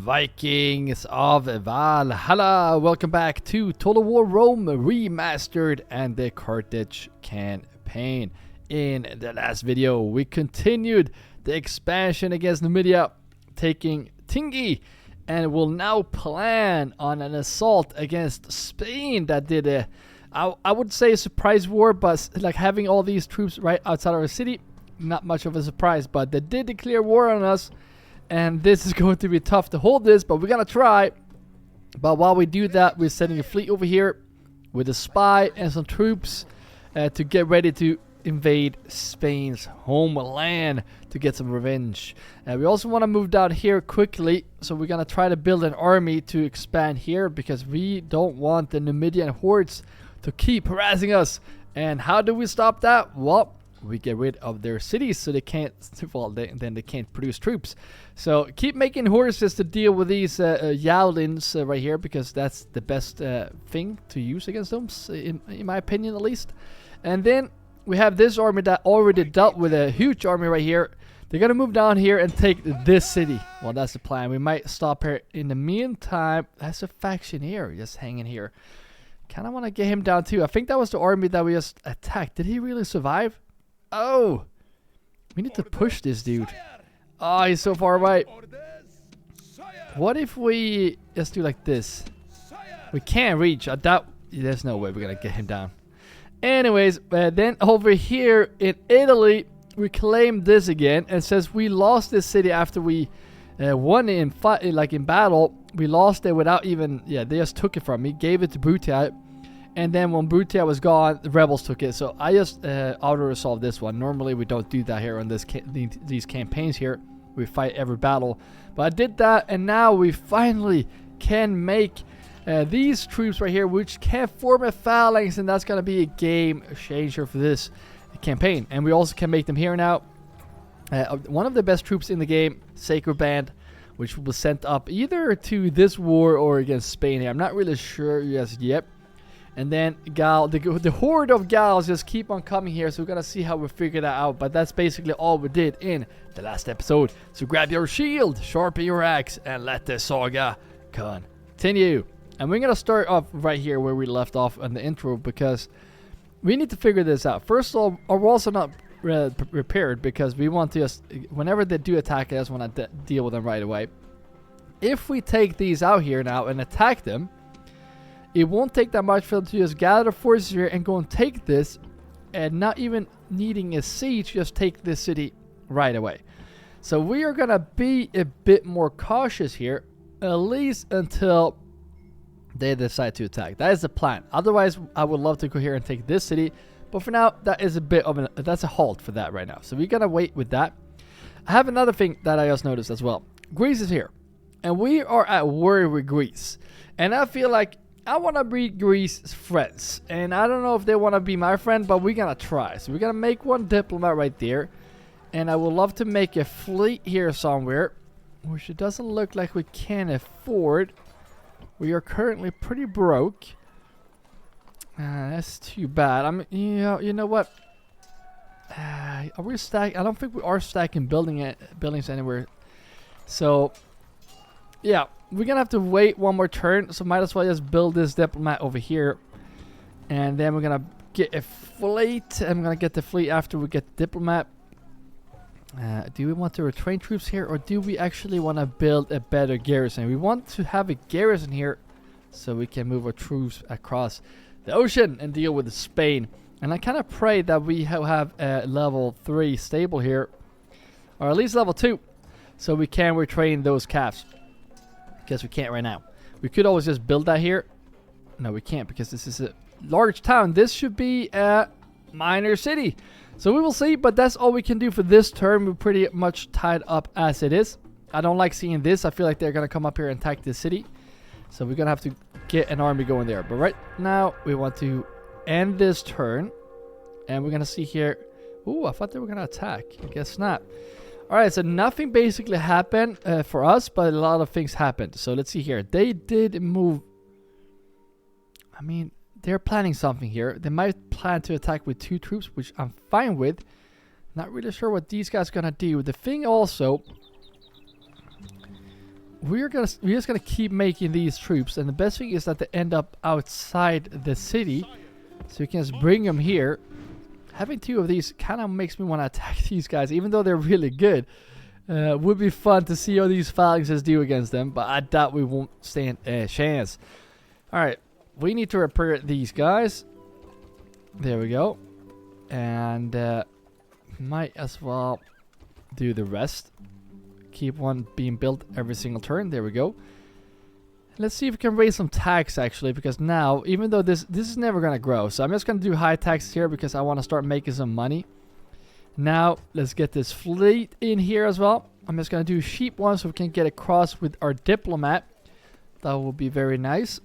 Vikings of Valhalla, welcome back to Total War Rome Remastered and the Carthage campaign. In the last video, we continued the expansion against Numidia, taking Tingi, and will now plan on an assault against Spain that did a, I would say a surprise war, but like having all these troops right outside our city, not much of a surprise, but they did declare war on us. And this is going to be tough to hold this, but we're gonna try. But while we do that, we're sending a fleet over here with a spy and some troops to get ready to invade Spain's homeland to get some revenge. We also want to move down here quickly, so we're gonna try to build an army to expand here because we don't want the Numidian hordes to keep harassing us. And how do we stop that? Well, we get rid of their cities so they can't, well, then they can't produce troops. So keep making horses to deal with these Yowlins right here, because that's the best thing to use against them, in my opinion at least. And then we have this army that already dealt with a huge army right here. They're gonna move down here and take this city. Well, that's the plan. We might stop here. In the meantime, that's a faction here just hanging here. Kind of want to get him down too. I think that was the army that we just attacked. Did he really survive? Oh, we need to push this dude. Oh, he's so far away. What if we just do like this? We can't reach. I doubt. There's no way we're gonna get him down. Anyways, then over here in Italy, we claim this again, and says we lost this city after we won in fight, like in battle. We lost it without even. Yeah, they just took it from me, gave it to Brutia. And then when Brutia was gone, the rebels took it. So I just auto-resolved this one. Normally we don't do that here on this these campaigns here. We fight every battle. But I did that, and now we finally can make these troops right here, which can form a phalanx, and that's going to be a game changer for this campaign. And we also can make them here now. One of the best troops in the game, Sacred Band, which was sent up either to this war or against Spain here. I'm not really sure yet. And then Gaul, the horde of Gauls just keep on coming here, so we're gonna see how we figure that out. But that's basically all we did in the last episode. So grab your shield, sharpen your axe, and let the saga continue. And we're gonna start off right here where we left off in the intro, because we need to figure this out. First of all, our walls are not repaired because we want to just, whenever they do attack us, want to deal with them right away. If we take these out here now and attack them, it won't take that much for them to just gather forces here and go and take this, and not even needing a siege, just take this city right away. So we are gonna be a bit more cautious here, at least until they decide to attack. That is the plan. Otherwise, I would love to go here and take this city, but for now, that is a bit of that's a halt for that right now. So we're gonna wait with that. I have another thing that I just noticed as well. Greece is here, and we are at war with Greece, and I feel like I want to be Greece's friends, and I don't know if they want to be my friend, but we're gonna try. So we're gonna make one diplomat right there, and I would love to make a fleet here somewhere, which it doesn't look like we can afford. We are currently pretty broke. That's too bad. I mean, you know what? Are we stacking? I don't think we are stacking buildings anywhere. So yeah, we're gonna have to wait one more turn, so might as well just build this diplomat over here, and then we're gonna get a fleet. I'm gonna get the fleet after we get the diplomat. Do we want to retrain troops here, or do we actually want to build a better garrison? We want to have a garrison here so we can move our troops across the ocean and deal with Spain. And I kind of pray that we have a level 3 stable here, or at least level 2, so we can retrain those calves. Because we can't right now. We could always just build that here. No, we can't, because this is a large town. This should be a minor city. So we will see, but that's all we can do for this turn. We're pretty much tied up as it is. I don't like seeing this. I feel like they're going to come up here and attack this city. So we're going to have to get an army going there. But right now, we want to end this turn. And we're going to see here. Ooh, I thought they were going to attack. I guess not. Alright, so nothing basically happened for us, but a lot of things happened. So let's see here. They did move. I mean, they're planning something here. They might plan to attack with 2 troops, which I'm fine with. Not really sure what these guys are going to do. The thing also we're just gonna keep making these troops, and the best thing is that they end up outside the city, so you can just bring them here. Having 2 of these kind of makes me want to attack these guys, even though they're really good. Would be fun to see how these phalanxes do against them, but I doubt we won't stand a chance. Alright, we need to repair these guys. There we go. And might as well do the rest. Keep one being built every single turn. There we go. Let's see if we can raise some tax actually, because now, even though this is never going to grow, so I'm just going to do high taxes here because I want to start making some money. Now, let's get this fleet in here as well. I'm just going to do cheap ones so we can get across with our diplomat. That will be very nice.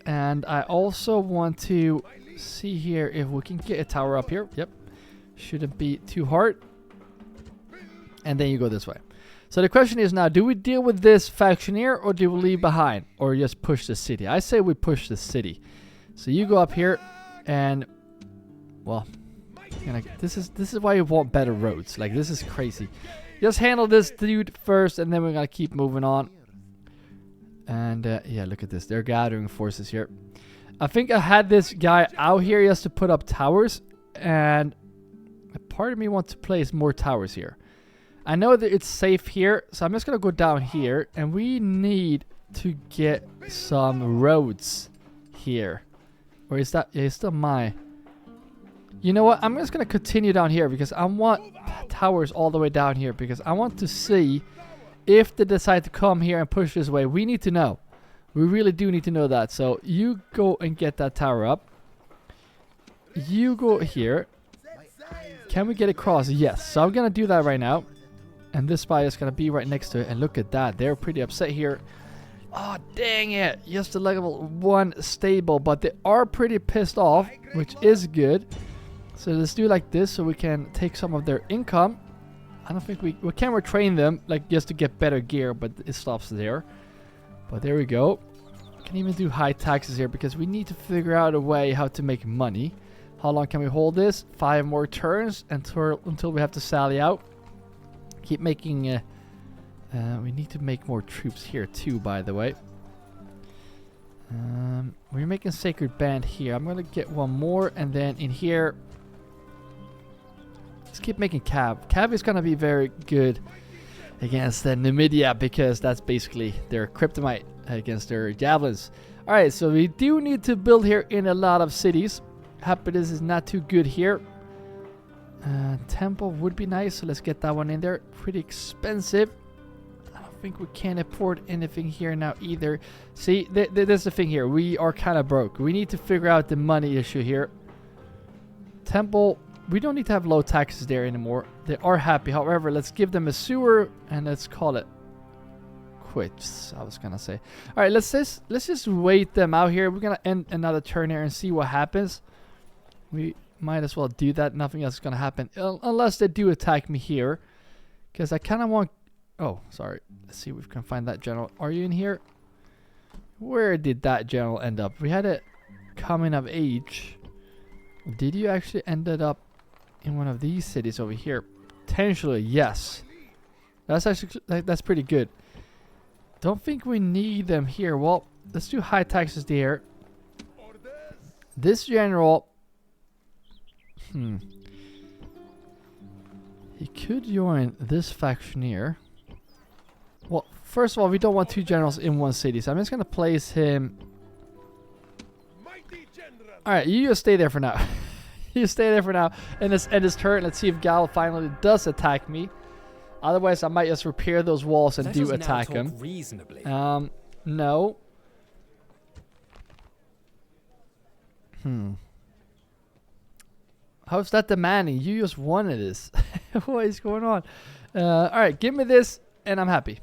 And I also want to see here if we can get a tower up here. Yep. Shouldn't be too hard. And then you go this way. So the question is now, do we deal with this faction here, or do we leave behind, or just push the city? I say we push the city. So you go up here, and well, this is why you want better roads. Like, this is crazy. Just handle this dude first, and then we're gonna keep moving on. And yeah, look at this. They're gathering forces here. I think I had this guy out here just to put up towers, and a part of me wants to place more towers here. I know that it's safe here, so I'm just gonna go down here, and we need to get some roads here. Or is that, yeah, it's still my... You know what, I'm just gonna continue down here because I want towers all the way down here, because I want to see if they decide to come here and push this way. We need to know. We really do need to know that. So you go and get that tower up. You go here. Can we get across? Yes. So I'm gonna do that right now. And this spy is going to be right next to it. And look at that. They're pretty upset here. Oh, dang it. Just a level 1 stable. But they are pretty pissed off, which is good. So let's do like this so we can take some of their income. I don't think we can retrain them, like, just to get better gear. But it stops there. But there we go. Can even do high taxes here because we need to figure out a way how to make money. How long can we hold this? 5 more turns until we have to sally out. Keep making, we need to make more troops here too, by the way. We're making Sacred Band here. I'm going to get one more, and then in here, let's keep making Cav. Cav is going to be very good against the Numidia, because that's basically their kryptonite against their javelins. Alright, so we do need to build here in a lot of cities. Happy this is not too good here. Temple would be nice, so let's get that one in there. Pretty expensive. I don't think we can afford anything here now either. See, there's the thing here. We are kind of broke. We need to figure out the money issue here. Temple, we don't need to have low taxes there anymore. They are happy. However, let's give them a sewer, and let's call it quits, I was gonna say. All right, let's just wait them out here. We're gonna end another turn here and see what happens. We might as well do that. Nothing else is gonna happen unless they do attack me here, because I kind of want... Oh, sorry. Let's see if we can find that general. Are you in here? Where did that general end up? We had it coming of age. Did you actually ended up in one of these cities over here? Potentially, yes. That's actually, that's pretty good. Don't think we need them here. Well, let's do high taxes there. This general... He could join this faction here. Well, first of all, we don't want 2 generals in one city, so I'm just going to place him... Alright, you just stay there for now. You stay there for now, and let's end this turn. Let's see if Gaul finally does attack me. Otherwise, I might just repair those walls and do attack him. No. How's that demanding? You just wanted this. What is going on? Alright, give me this, and I'm happy.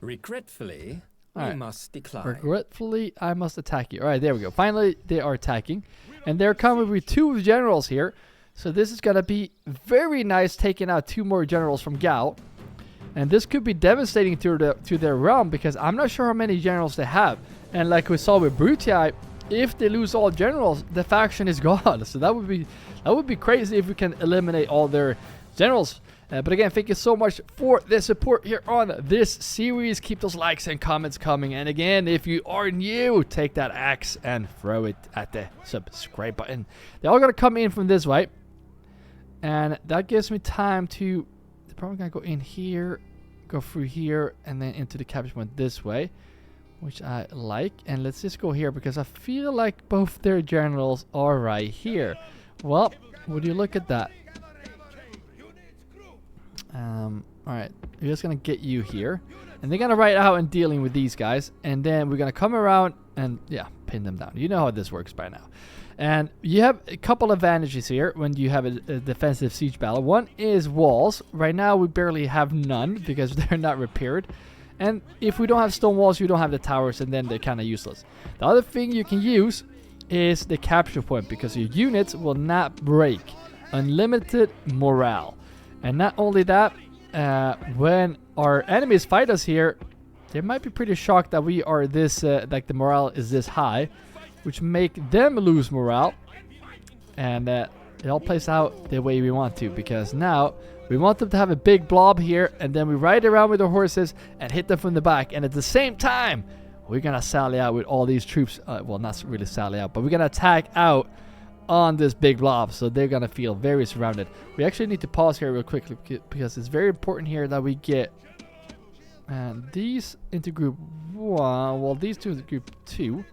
Regretfully, I must decline. Regretfully, I must attack you. Alright, there we go. Finally, they are attacking. And they're coming with 2 generals here. So this is going to be very nice, taking out 2 more generals from Gaul. And this could be devastating to their realm, because I'm not sure how many generals they have. And like we saw with Brutii, if they lose all generals, the faction is gone. So that would be crazy if we can eliminate all their generals. But again, thank you so much for the support here on this series. Keep those likes and comments coming. And again, if you are new, take that axe and throw it at the subscribe button. They're all going to come in from this way. And that gives me time to... They're probably going to go in here, go through here, and then into the capture point this way, which I like. And let's just go here because I feel like both their generals are right here. Well, would you look at that? Alright, we're just gonna get you here, and they're gonna ride out and dealing with these guys, and then we're gonna come around and yeah, pin them down. You know how this works by now. And you have a couple advantages here when you have a defensive siege battle. One is walls. Right now we barely have none because they're not repaired, and if we don't have stone walls, you don't have the towers, and then they're kind of useless. The other thing you can use is the capture point, because your units will not break. Unlimited morale. And not only that, when our enemies fight us here, they might be pretty shocked that we are this, like the morale is this high, which make them lose morale. And it all plays out the way we want to, because now we want them to have a big blob here, and then we ride around with our horses and hit them from the back. And at the same time, we're going to sally out with all these troops. Well, not really sally out, but we're going to attack out on this big blob, so they're gonna feel very surrounded. We actually need to pause here real quickly because it's very important here that we get these into group 1, well, these two into group 2,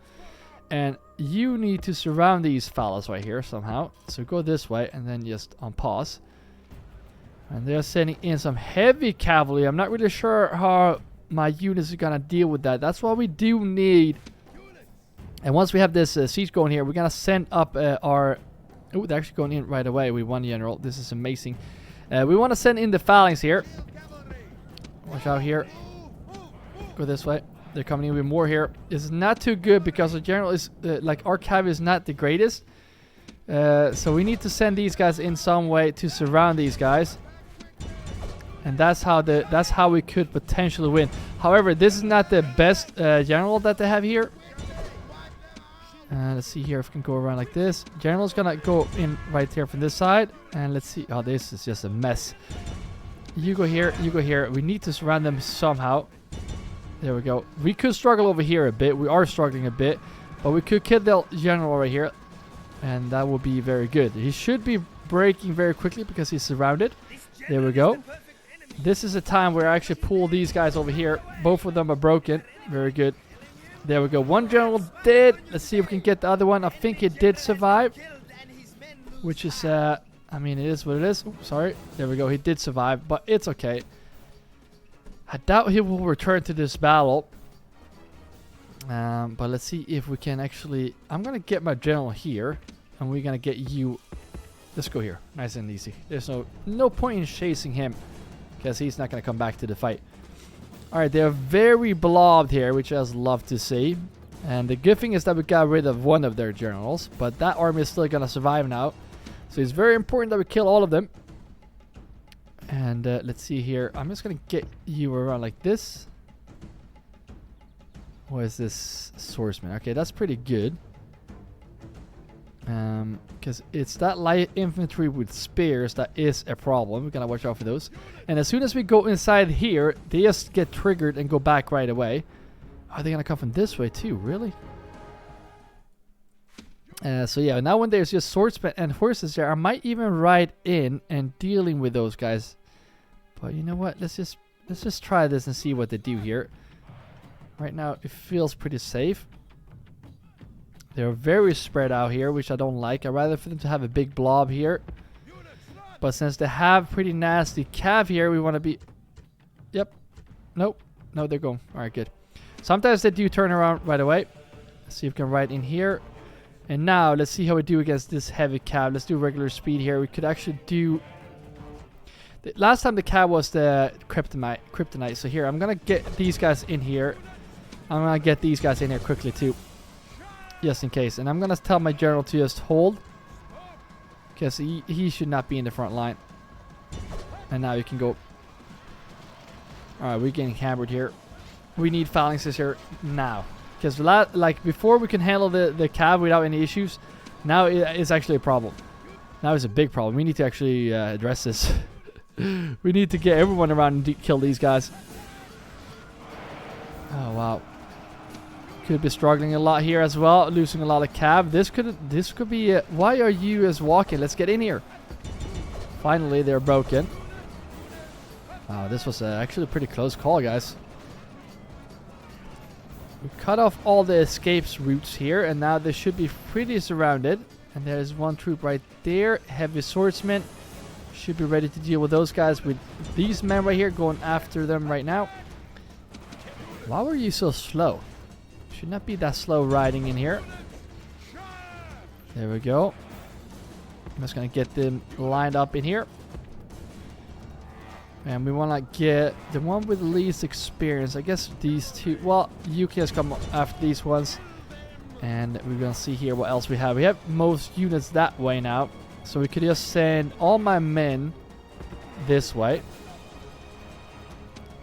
and you need to surround these fellas right here somehow. So go this way and then just on pause, and they're sending in some heavy cavalry. I'm not really sure how my units are gonna deal with that. That's why we do need... And once we have this siege going here, we're going to send up our... Oh, they're actually going in right away. We won, general. This is amazing. We want to send in the phalanx here. Watch out here. Go this way. They're coming in with more here. It's not too good because the general is... like, our cavalry is not the greatest. So we need to send these guys in some way to surround these guys. And that's how we could potentially win. However, this is not the best general that they have here. Let's see here if we can go around like this. General's gonna go in right here from this side. And let's see. Oh, this is just a mess. You go here. You go here. We need to surround them somehow. There we go. We could struggle over here a bit. We are struggling a bit. But we could kill the general right here. And that will be very good. He should be breaking very quickly because he's surrounded. There we go. This is a time where I actually pull these guys over here. Both of them are broken. Very good. There we go. One general dead. Let's see if we can get the other one. I think it did survive. Which is, I mean, it is what it is. Oops, sorry. There we go. He did survive, but it's okay. I doubt he will return to this battle. But let's see if we can actually... I'm going to get my general here. And we're going to get you... Let's go here. Nice and easy. There's no point in chasing him, because he's not going to come back to the fight. Alright, they're very blobbed here, which I just love to see. And the good thing is that we got rid of one of their generals. But that army is still going to survive now. So it's very important that we kill all of them. And let's see here. I'm just going to get you around like this. What is this swordsman? Okay, that's pretty good. Because it's that light infantry with spears that is a problem. We're going to watch out for those. And as soon as we go inside here, they just get triggered and go back right away. Are they going to come from this way too? Really? So yeah, now when there's just swordsmen and horses there, I might even ride in and dealing with those guys. But you know what? Let's just try this and see what they do here. Right now, it feels pretty safe. They're very spread out here, which I don't like. I'd rather for them to have a big blob here. But since they have pretty nasty cav here, we want to be... Yep. Nope. No, they're going. Alright, good. Sometimes they do turn around right away. Let's see if we can ride in here. And now, let's see how we do against this heavy cav. Let's do regular speed here. We could actually do... Last time the cav was the kryptonite. So here, I'm going to get these guys in here. I'm going to get these guys in here quickly too. Just in case. And I'm going to tell my general to just hold. Because he should not be in the front line. And now you can go. Alright, we're getting hammered here. We need phalanxes here now. Because like before we can handle the cav without any issues. Now it's actually a problem. Now it's a big problem. We need to actually address this. We need to get everyone around and kill these guys. Oh, wow. Could be struggling a lot here as well. Losing a lot of cav. This could be... why are you as walking? Let's get in here. Finally, they're broken. Wow, this was actually a pretty close call, guys. We cut off all the escapes routes here, and now they should be pretty surrounded. And there's one troop right there. Heavy swordsman. Should be ready to deal with those guys with these men right here going after them right now. Why were you so slow? Should not be that slow riding in here. There we go. I'm just going to get them lined up in here. And we want to get the one with the least experience. I guess these two. Well, you can just come after these ones. And we're going to see here what else we have. We have most units that way now. So we could just send all my men this way.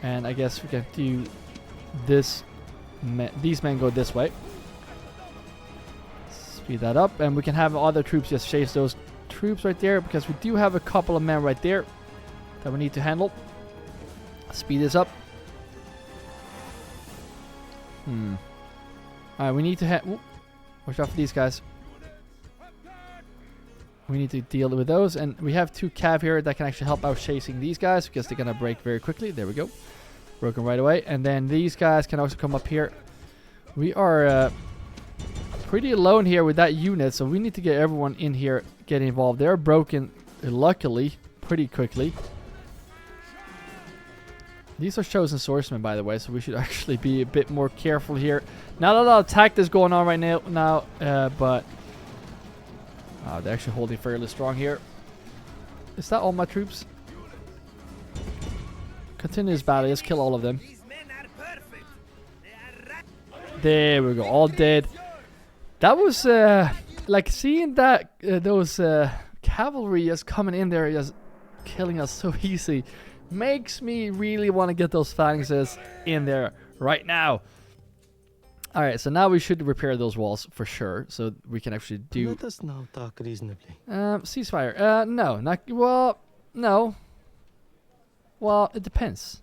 And I guess we can do this. These men go this way. Speed that up. And we can have other troops just chase those troops right there. Because we do have a couple of men right there that we need to handle. Speed this up. Alright, we need to watch out for these guys. We need to deal with those. And we have 2 cav here that can actually help out chasing these guys. Because they're going to break very quickly. There we go. Broken right away. And then these guys can also come up here. We are pretty alone here with that unit. So we need to get everyone in here getting involved. They're broken, luckily, pretty quickly. These are chosen swordsmen, by the way. So we should actually be a bit more careful here. Not a lot of tactics going on right now. But they're actually holding fairly strong here. Is that all my troops? Continuous battle. Let's kill all of them. There we go. All dead. That was like seeing that those cavalry just coming in there, just killing us so easy. Makes me really want to get those phalanxes in there right now. Alright, so now we should repair those walls for sure. So we can actually do... Let us now talk reasonably. Ceasefire. No. Not... Well, no. Well, it depends.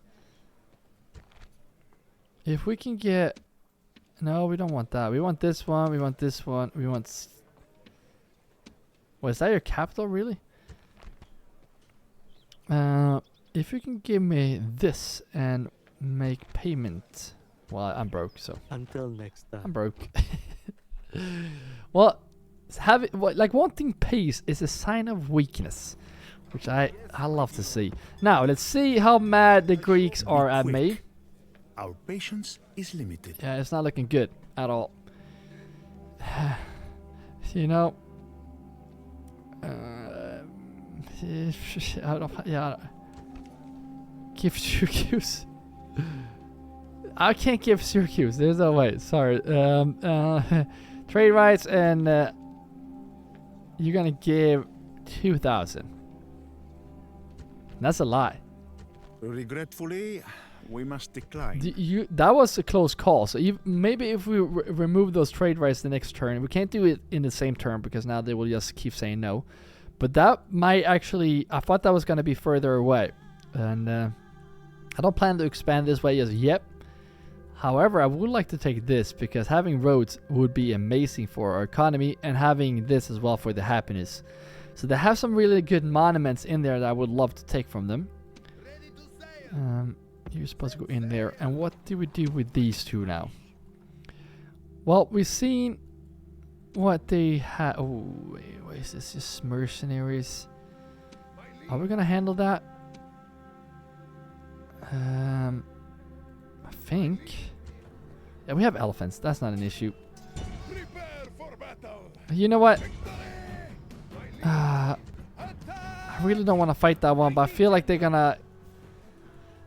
If we can get... No, we don't want that. We want this one. We want this one. We want... What, is that your capital, really? If you can give me this and make payment... Well, I'm broke, so... Until next time. I'm broke. Well, wanting peace is a sign of weakness. Which I love to see. Now, let's see how mad the Greeks are at me. Our patience is limited. Yeah, it's not looking good at all. You know... yeah... Give Syracuse. I can't give Syracuse. There's no way. Sorry. Trade rights and you're gonna give 2,000. That's a lie. Regretfully, we must decline. That was a close call. So maybe if we remove those trade rights the next turn, we can't do it in the same turn because now they will just keep saying no. But that might actually. I thought that was gonna be further away, and I don't plan to expand this way as yet. However, I would like to take this because having roads would be amazing for our economy and having this as well for the happiness. So they have some really good monuments in there that I would love to take from them. You're supposed to go in there. And what do we do with these two now? Well, we've seen what they have. Oh, wait, what is this? Just mercenaries. Are we going to handle that? I think. Yeah, we have elephants. That's not an issue. You know what? I really don't want to fight that one, but I feel like they're gonna...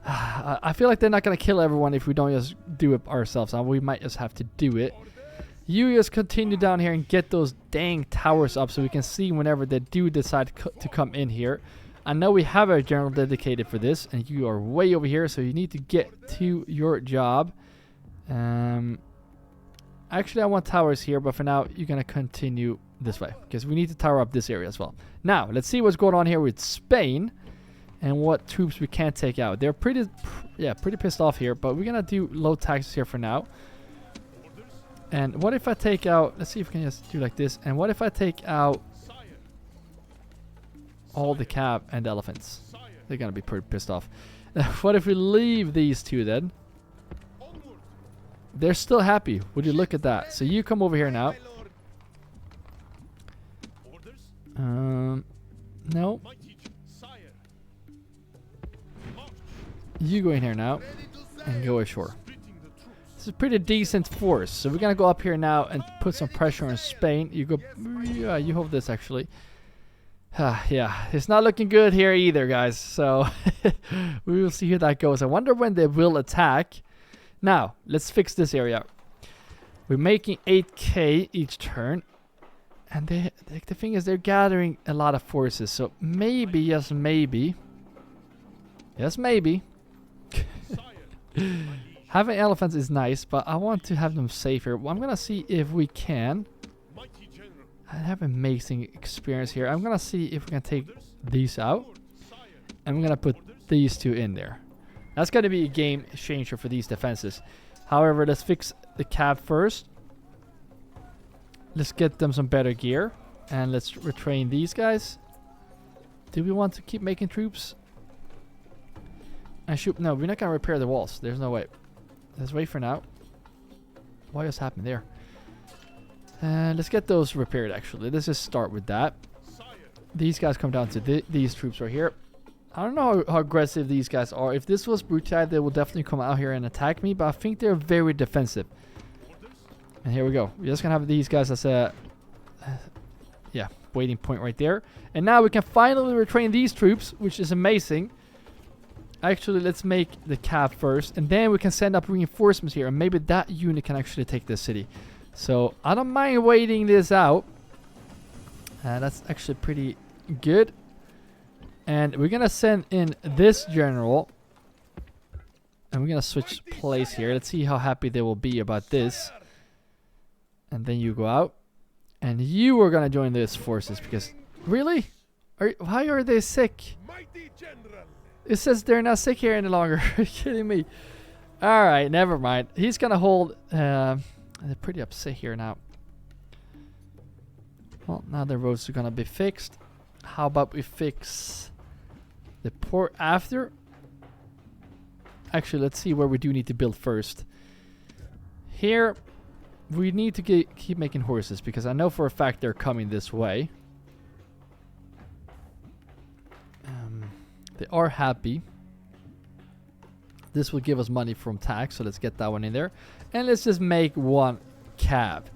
I feel like they're not gonna kill everyone if we don't just do it ourselves. And we might just have to do it. You just continue down here and get those dang towers up so we can see whenever they do decide to come in here. I know we have a general dedicated for this, and you are way over here, so you need to get to your job. Actually, I want towers here, but for now, you're going to continue this way, because we need to tower up this area as well. Now, let's see what's going on here with Spain. and what troops we can't take out. They're pretty pissed off here, but we're gonna do low taxes here for now. And what if I take out, let's see if we can just do like this, and what if I take out all the cab and the elephants? They're gonna be pretty pissed off. What if we leave these two then? They're still happy. Would you look at that? So you come over here now. No. You go in here now and go ashore. This is a pretty decent force. So we're gonna go up here now and put some pressure on Spain. You go, yeah, you hold this actually. Yeah, it's not looking good here either, guys. So we will see how that goes. I wonder when they will attack. Now, let's fix this area. We're making 8k each turn. And the thing is, they're gathering a lot of forces. So maybe, yes, maybe. Yes, maybe. Having elephants is nice, but I want to have them safer. Well, I'm going to see if we can. I have amazing experience here. I'm going to see if we can take these out. And I'm going to put these two in there. That's going to be a game changer for these defenses. However, let's fix the cab first. Let's get them some better gear. And let's retrain these guys. Do we want to keep making troops? And shoot. No, we're not going to repair the walls. There's no way. Let's wait for now. What just happened there? Let's get those repaired actually. Let's just start with that. These guys come down to these troops right here. I don't know how aggressive these guys are. If this was brutality, they will definitely come out here and attack me. But I think they're very defensive. And here we go. We're just going to have these guys as a waiting point right there. And now we can finally retrain these troops, which is amazing. Actually, let's make the cab first. And then we can send up reinforcements here. And maybe that unit can actually take this city. So I don't mind waiting this out. That's actually pretty good. And we're going to send in this general. And we're going to switch place here. Let's see how happy they will be about this. And then you go out. And you are going to join these forces. Because, really? Why are they sick? It says they're not sick here any longer. Are you kidding me? Alright, never mind. He's going to hold... they're pretty upset here now. Well, now the roads are going to be fixed. How about we fix the port after? Actually, let's see where we do need to build first. Here, we need to keep making horses because I know for a fact they're coming this way. They are happy. This will give us money from tax, so let's get that one in there. And let's just make one cab.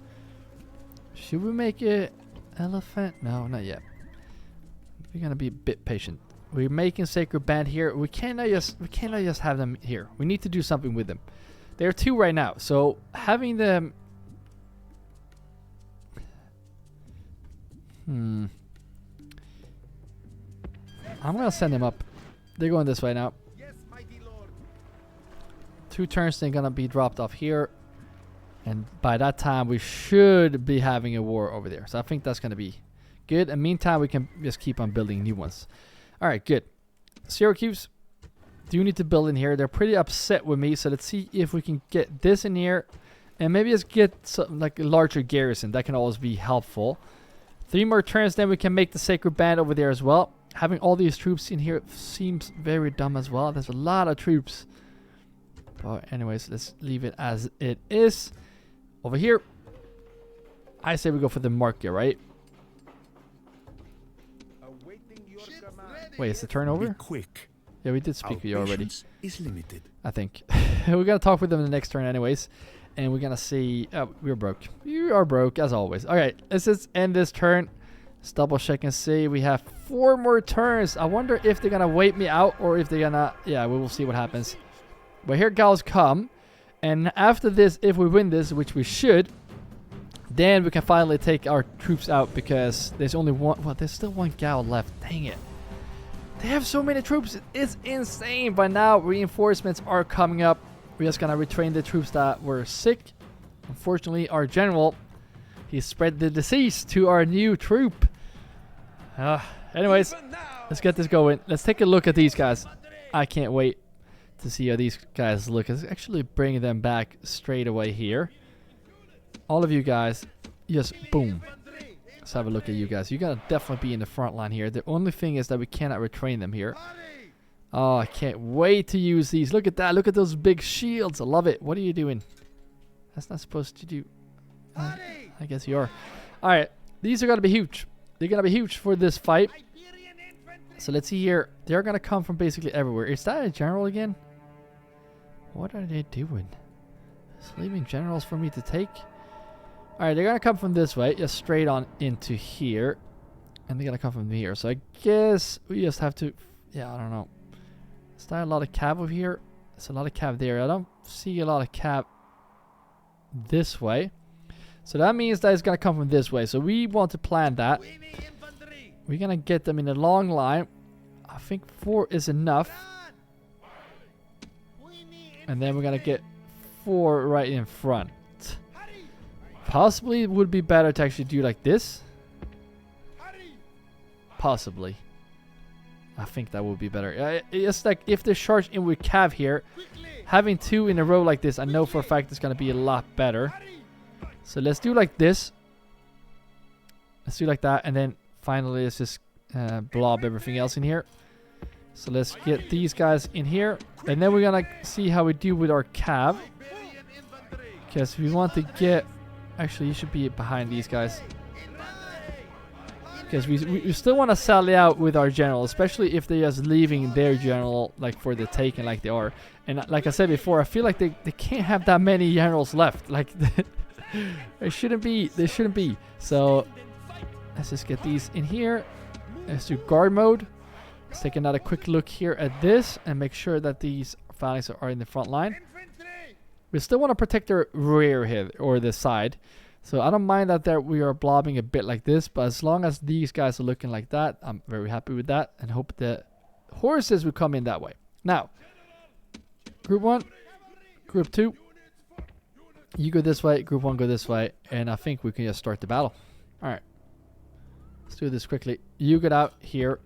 Should we make it elephant? No, not yet. We're gonna be a bit patient. We're making sacred band here. We cannot just have them here. We need to do something with them. There are two right now, so having them. I'm gonna send them up. They're going this way now. 2 turns, they're gonna be dropped off here. And by that time, we should be having a war over there. So I think that's gonna be good. And meantime, we can just keep on building new ones. Alright, good. Syracuse, do need to build in here. They're pretty upset with me. So let's see if we can get this in here. And maybe just get something like a larger garrison. That can always be helpful. 3 more turns, then we can make the sacred band over there as well. Having all these troops in here seems very dumb as well. There's a lot of troops. But anyways, let's leave it as it is. Over here, I say we go for the market, right? Wait, is the turnover? Be quick. Yeah, we did speak with you already. Is limited. I think. We're going to talk with them in the next turn anyways. And we're going to see... Oh, we're broke. You are broke, as always. Alright, let's just end this turn. Let's double check and see. We have 4 more turns. I wonder if they're going to wait me out or if they're going to... Yeah, we will see what happens. But here Gauls come. And after this, if we win this, which we should, then we can finally take our troops out because there's only one... Well, there's still 1 Gaul left. Dang it. They have so many troops. It's insane. By now, reinforcements are coming up. We're just going to retrain the troops that were sick. Unfortunately, our general, he spread the disease to our new troop. Anyways, Let's get this going. Let's take a look at these guys. I can't wait to see how these guys look. Let's actually bring them back straight away here. All of you guys, just boom. Let's have a look at you guys. You gotta definitely be in the front line here. The only thing is that we cannot retrain them here. Oh, I can't wait to use these. Look at that. Look at those big shields. I love it. What are you doing? That's not supposed to do. I guess you are. Alright. These are going to be huge. They're going to be huge for this fight. So let's see here. They're going to come from basically everywhere. Is that a general again? What are they doing? Just leaving generals for me to take? Alright, they're going to come from this way. Just straight on into here. And they're going to come from here. So I guess we just have to... Yeah, I don't know. Is there a lot of cav over here? There's a lot of cav there. I don't see a lot of cav this way. So that means that it's going to come from this way. So we want to plan that. We're going to get them in a long line. I think 4 is enough. And then we're going to get 4 right in front. Possibly it would be better to actually do like this. Possibly. I think that would be better. It's like if they charge in with cav here, having 2 in a row like this, I know for a fact it's going to be a lot better. So let's do like this. Let's do like that. And then finally let's just blob everything else in here. So let's get these guys in here. And then we're going to see how we do with our cav. Because we want to get... Actually, you should be behind these guys. Because we still want to sally out with our general, especially if they're just leaving their general like for the taking like they are. And like I said before, I feel like they can't have that many generals left. Like they shouldn't be. They shouldn't be. So let's just get these in here. Let's do guard mode. Let's take another quick look here at this and make sure that these phalanx are in the front line. We still want to protect their rear here or the side. So I don't mind that we are blobbing a bit like this, but as long as these guys are looking like that, I'm very happy with that and hope the horses will come in that way. Now, group 1, group 2, you go this way, group 1 go this way, and I think we can just start the battle. Alright, let's do this quickly. You get out here,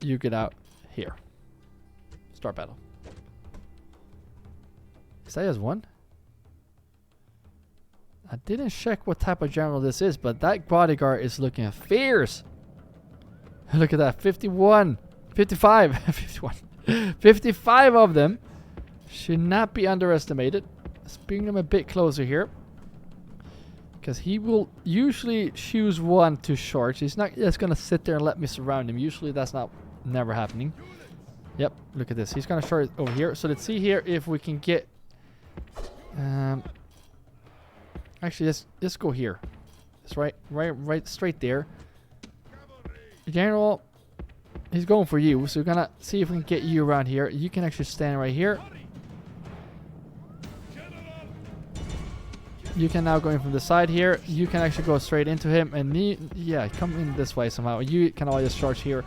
you get out here. Start battle. Is that just 1? I didn't check what type of general this is, but that bodyguard is looking fierce. Look at that. 51. 55. 51. 55 of them. Should not be underestimated. Let's bring them a bit closer here. Because he will usually choose 1 to charge. He's not just going to sit there and let me surround him. Usually that's never happening. Yep. Look at this. He's going to charge over here. So let's see here if we can get... Actually, let's go here. It's right straight there. General, he's going for you. So we're gonna see if we can get you around here. You can actually stand right here. You can now go in from the side here. You can actually go straight into him. And yeah, come in this way somehow. You can always charge here.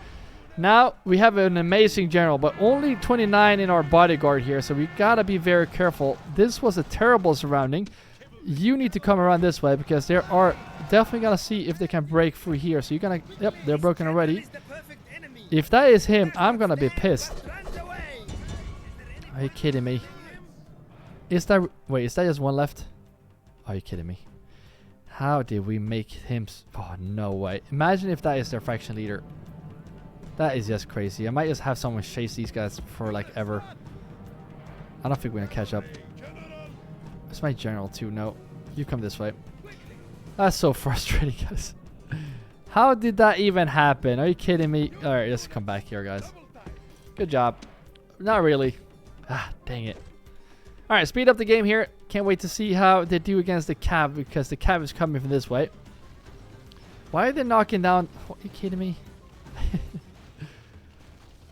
Now, we have an amazing general, but only 29 in our bodyguard here. So we gotta be very careful. This was a terrible surrounding. You need to come around this way because they are definitely gonna see if they can break through here. So you're gonna... Yep, they're broken already. If that is him, I'm gonna be pissed. Are you kidding me? Is that... Wait, is that just 1 left? Are you kidding me? How did we make him... Oh, no way. Imagine if that is their faction leader. That is just crazy. I might just have someone chase these guys for like ever. I don't think we're gonna catch up. It's my general too. No, you come this way. That's so frustrating, guys. How did that even happen? Are you kidding me? Alright, let's come back here, guys. Good job. Not really. Ah, dang it. Alright, speed up the game here. Can't wait to see how they do against the cav because the cav is coming from this way. Why are they knocking down? Are you kidding me?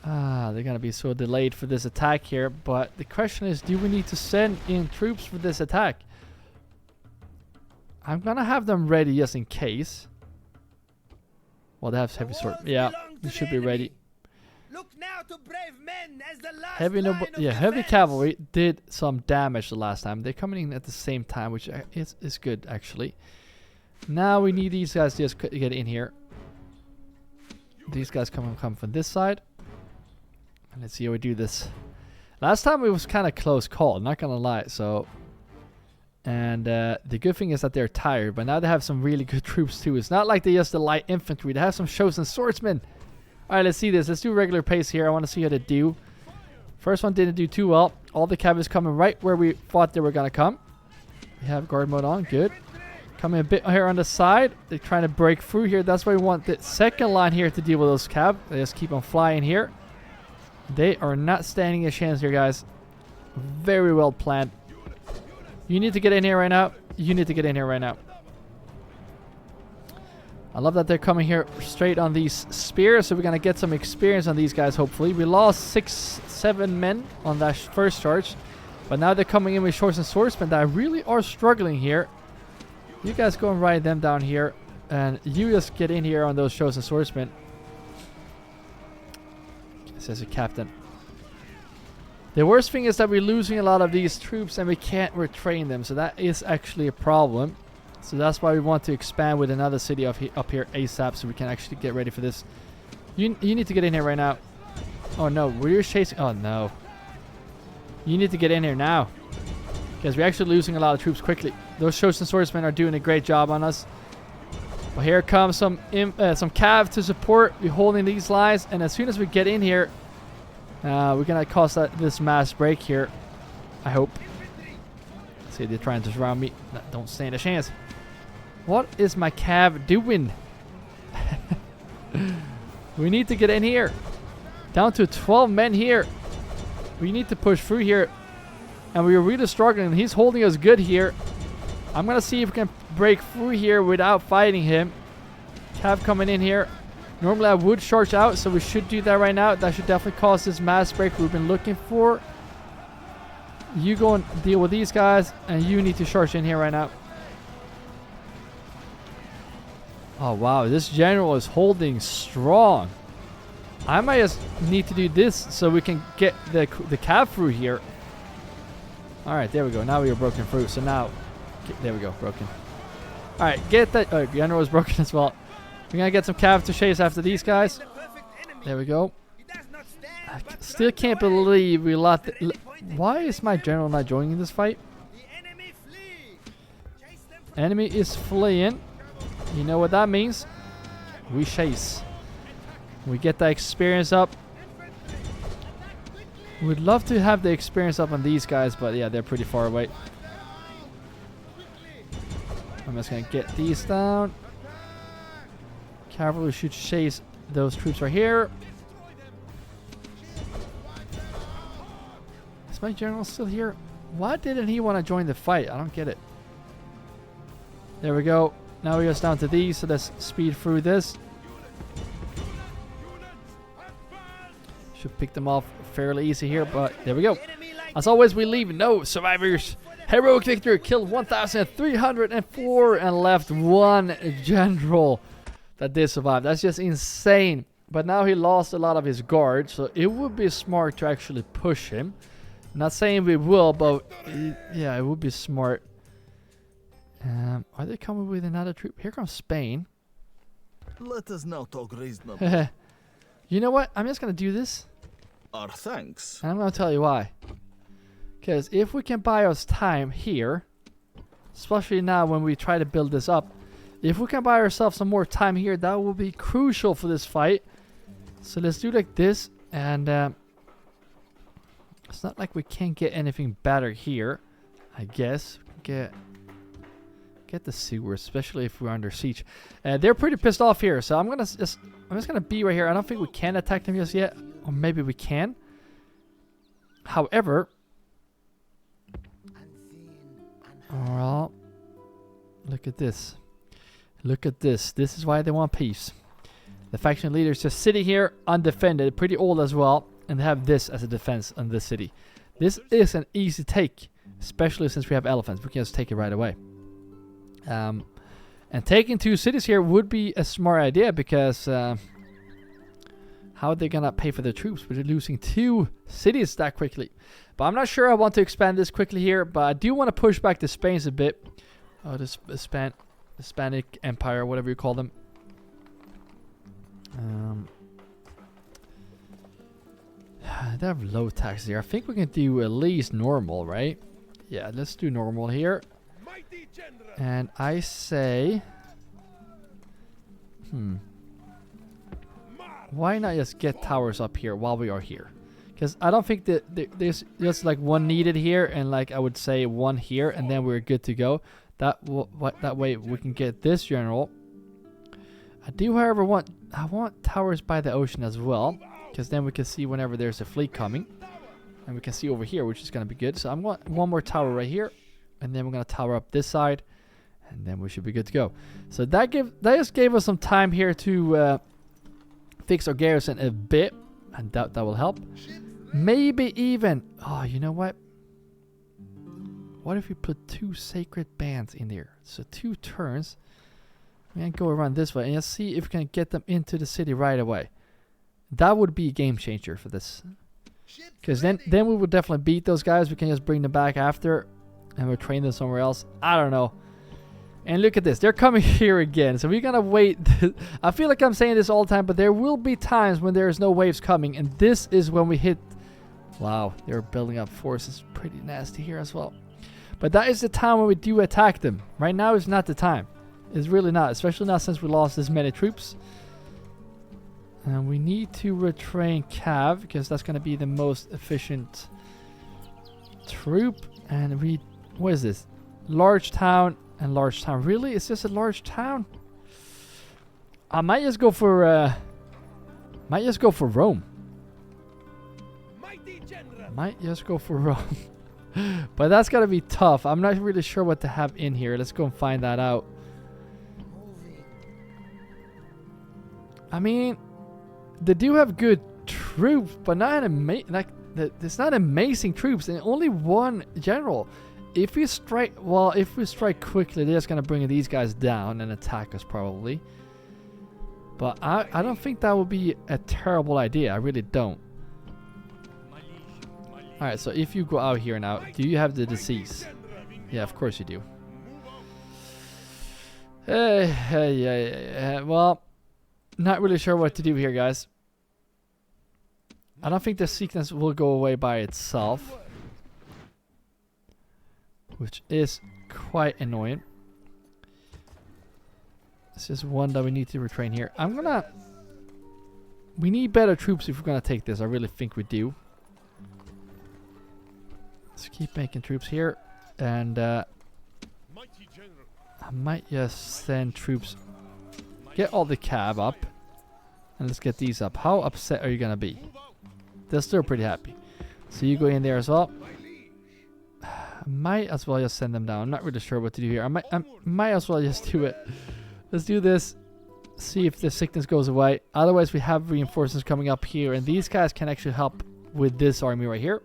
They're gonna be so delayed for this attack here, but the question is, do we need to send in troops for this attack? I'm gonna have them ready just in case. Well, they have heavy sword. Yeah, we should be ready. Look now to brave men as the last heavy cavalry did some damage the last time. They're coming in at the same time, which is good actually. Now we need these guys to just get in here. These guys come from this side. And let's see how we do this. Last time it was kind of close call, not gonna lie. So, and the good thing is that they're tired, but now they have some really good troops too. It's not like they just the light infantry. They have some chosen swordsmen. All right, let's see this. Let's do regular pace here. I want to see how they do. First one didn't do too well. All the cav is coming right where we thought they were gonna come. We have guard mode on. Good. Coming a bit here on the side. They're trying to break through here. That's why we want the second line here to deal with those cav. They just keep on flying here. They are not standing a chance here, guys. Very well planned. You need to get in here right now. You need to get in here right now. I love that they're coming here straight on these spears. So we're going to get some experience on these guys, hopefully. We lost 6-7 men on that first charge. But now they're coming in with swords and swordsmen that really are struggling here. You guys go and ride them down here. And you just get in here on those chosen swordsmen. Says a captain. The worst thing is that we're losing a lot of these troops and we can't retrain them. So that is actually a problem. So that's why we want to expand with another city up here ASAP so we can actually get ready for this. You need to get in here right now. Oh no, we're chasing. Oh no. You need to get in here now. Because we're actually losing a lot of troops quickly. Those chosen swordsmen are doing a great job on us. Well, here comes some cav to support. We're holding these lines, and as soon as we get in here, we're gonna cause this mass break here. I hope. See, they're trying to surround me. No, don't stand a chance. What is my cav doing? We need to get in here. Down to 12 men here. We need to push through here, and we are really struggling. He's holding us good here. I'm gonna see if we can break through here without fighting him. Cav coming in here. Normally I would charge out, so we should do that right now. That should definitely cause this mass break we've been looking for. You go and deal with these guys, and you need to charge in here right now. Oh wow, this general is holding strong. I might just need to do this so we can get the cav through here. Alright, there we go. Now we are broken through. So now, there we go, broken. Alright, get that. General is broken as well. We're gonna get some cav to chase after these guys. There we go. I still can't believe we let. Why is my general not joining this fight? Enemy is fleeing. You know what that means? We chase. We get the experience up. We'd love to have the experience up on these guys, but yeah, they're pretty far away. I'm just gonna get these down. Cavalry should chase those troops right here. Is my general still here? Why didn't he want to join the fight? I don't get it. There we go. Now we're just down to these, so let's speed through this. Should pick them off fairly easy here, but there we go. As always, we leave no survivors. Heroic victory, killed 1,304 and left one general that did survive. That's just insane. But now he lost a lot of his guard, so it would be smart to actually push him. Not saying we will, but yeah, it would be smart. Are they coming with another troop? Here comes Spain. Let us now talk reasonably. You know what? I'm just going to do this. Our thanks. And I'm going to tell you why. Because if we can buy us time here, especially now when we try to build this up, if we can buy ourselves some more time here, that will be crucial for this fight. So let's do like this. And it's not like we can't get anything better here. I guess. Get the sewer, especially if we're under siege. They're pretty pissed off here. So I'm just gonna be right here. I don't think we can attack them just yet. Or maybe we can. However, well, look at this. Look at this. This is why they want peace. The faction leaders just sitting here undefended, pretty old as well, and they have this as a defense on this city. This is an easy take, especially since we have elephants. We can just take it right away. And taking 2 cities here would be a smart idea because how are they gonna pay for their troops? We're losing 2 cities that quickly. But I'm not sure I want to expand this quickly here, but I do want to push back the Spains a bit. Oh, the Hispanic Empire, whatever you call them. They have low tax here. I think we can do at least normal, right? Yeah, let's do normal here. And I say... Why not just get towers up here while we are here? Because I don't think that there's just like one needed here and like I would say one here and then we're good to go. That way we can get this general. I do, however, want towers by the ocean as well, because then we can see whenever there's a fleet coming, and we can see over here, which is going to be good. So I'm going one more tower right here, and then we're going to tower up this side, and then we should be good to go. So that just gave us some time here to fix our garrison a bit, and that will help. Maybe even, oh, you know what? What if we put 2 sacred bands in there? So 2 turns. We can go around this way and just see if we can get them into the city right away. That would be a game changer for this. Because then we would definitely beat those guys. We can just bring them back after and we'll train them somewhere else. I don't know. And look at this. They're coming here again. So we're going to wait. I feel like I'm saying this all the time, but there will be times when there's no waves coming. And this is when we hit... Wow, they're building up forces pretty nasty here as well. But that is the time when we do attack them. Right now is not the time. It's really not. Especially not since we lost this many troops. And we need to retrain Cav, because that's going to be the most efficient troop. And we... What is this? Large town and large town. Really? Is this a large town? I might just go for... might just go for Rome. Might just go for Rome. But that's going to be tough. I'm not really sure what to have in here. Let's go and find that out. I mean... They do have good troops, but not it's not amazing troops, and only one general. If we strike, well, if we strike quickly, they're just gonna bring these guys down and attack us probably. But I don't think that would be a terrible idea. I really don't. All right, so if you go out here now, do you have the disease? Yeah, of course you do. Well, not really sure what to do here, guys. I don't think the sickness will go away by itself, which is quite annoying. This is one that we need to retrain here. We need better troops if we're gonna take this. I really think we do. Let's keep making troops here, and I might just send troops. Get all the cab up, and let's get these up. How upset are you gonna be? They're still pretty happy. So you go in there as well. I might as well just send them down. I'm not really sure what to do here. I might as well just do it. Let's do this. See if the sickness goes away. Otherwise, we have reinforcements coming up here, and these guys can actually help with this army right here.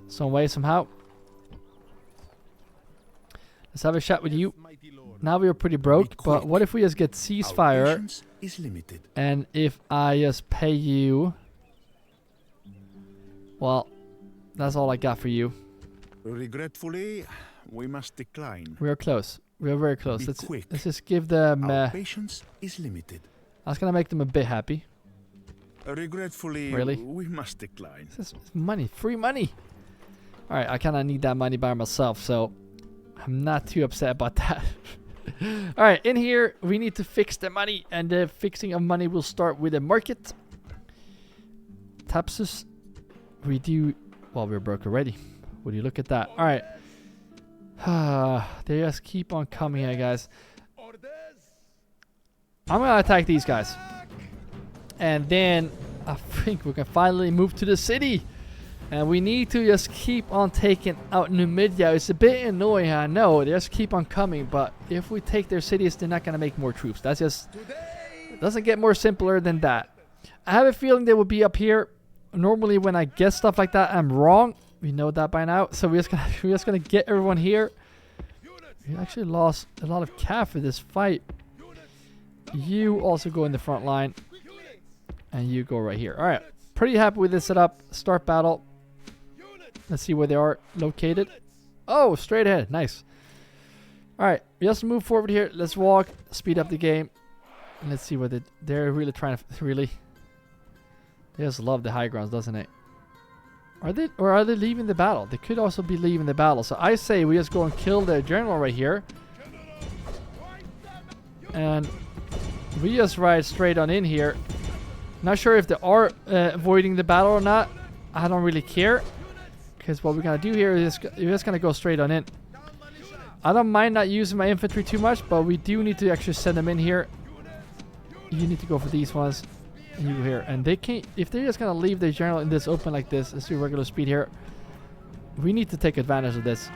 Some way, somehow. Let's have a chat with you. Now we are pretty broke, but what if we just get ceasefire? And if I just pay you... Well, that's all I got for you. Regretfully, we must decline. We are close. We are very close. Let's just give them... Our patience is limited. That's going to make them a bit happy. Regretfully, really? We must decline. This is money. Free money. Alright, I kind of need that money by myself, so I'm not too upset about that. Alright, in here, we need to fix the money, and the fixing of money will start with a market. Tapsus. We do... Well, we're broke already. Would you look at that? Alright. They just keep on coming here, guys. I'm going to attack these guys. And then I think we can finally move to the city. And we need to just keep on taking out Numidia. It's a bit annoying, I know. They just keep on coming. But if we take their cities, they're not going to make more troops. That's just... It doesn't get more simpler than that. I have a feeling they will be up here. Normally when I guess stuff like that, I'm wrong. We know that by now. So we're just gonna get everyone here. We actually lost a lot of cav for this fight. You also go in the front line. And you go right here. Alright. Pretty happy with this setup. Start battle. Let's see where they are located. Oh, straight ahead. Nice. Alright. Just move forward here. Let's walk. Speed up the game. Let's see what they're really trying to really. They just love the high grounds, doesn't it? Are they leaving the battle? They could also be leaving the battle. So I say we just go and kill the general right here. And we just ride straight on in here. Not sure if they are avoiding the battle or not. I don't really care. Because what we're going to do here is we're just going to go straight on in. I don't mind not using my infantry too much, but we do need to actually send them in here. You need to go for these ones. And you go here. And they can't, if they're just going to leave the general in this open like this, let's do regular speed here. We need to take advantage of this.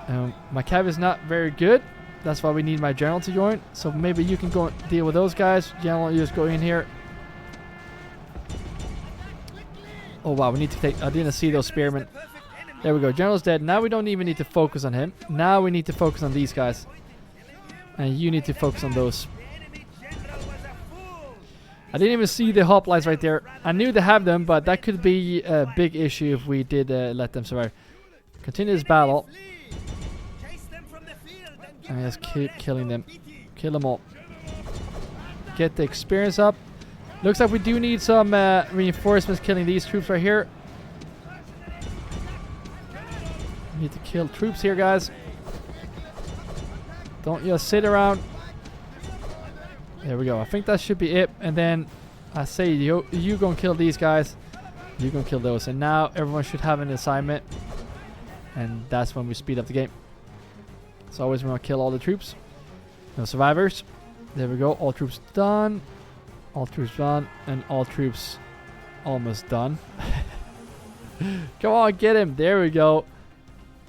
My cav is not very good. That's why we need my general to join. So maybe you can go and deal with those guys. General, you just go in here. Oh wow, we need to take... I didn't see those spearmen. There we go. General's dead. Now we don't even need to focus on him. Now we need to focus on these guys. And you need to focus on those. I didn't even see the hoplites right there. I knew they have them, but that could be a big issue if we did let them survive. Continue this battle. And just keep killing them. Kill them all. Get the experience up. Looks like we do need some reinforcements killing these troops right here. We need to kill troops here, guys. Don't just sit around. There we go. I think that should be it. And then I say you gonna kill these guys. You gonna kill those. And now everyone should have an assignment. And that's when we speed up the game. So always want to kill all the troops. No survivors. There we go. All troops done. All troops done. And all troops almost done. Come on, get him. There we go.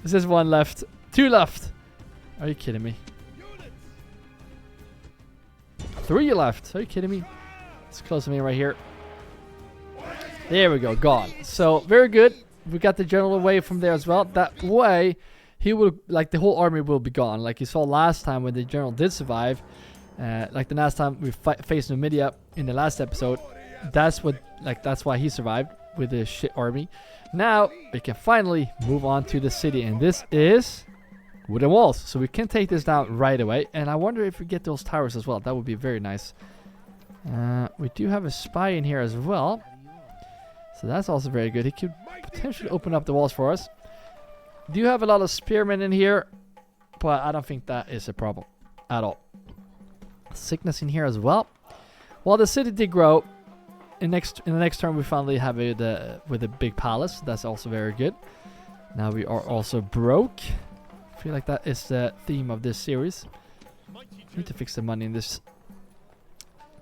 This is one left. Two left. Are you kidding me? 3 left. Are you kidding me? Let's close him in right here. There we go. Gone. So, very good. We got the general away from there as well. That way... he will, like, the whole army will be gone. Like you saw last time when the general did survive. Like the last time we faced Numidia in the last episode. That's why he survived with the shit army. Now we can finally move on to the city. And this is wooden walls. So we can take this down right away. And I wonder if we get those towers as well. That would be very nice. We do have a spy in here as well. So that's also very good. He could potentially open up the walls for us. Do have a lot of spearmen in here, but I don't think that is a problem at all. Sickness in here as well. Well, the city did grow. In the next turn, we finally have it with a big palace. That's also very good. Now we are also broke. I feel like that is the theme of this series. Need to fix the money in this.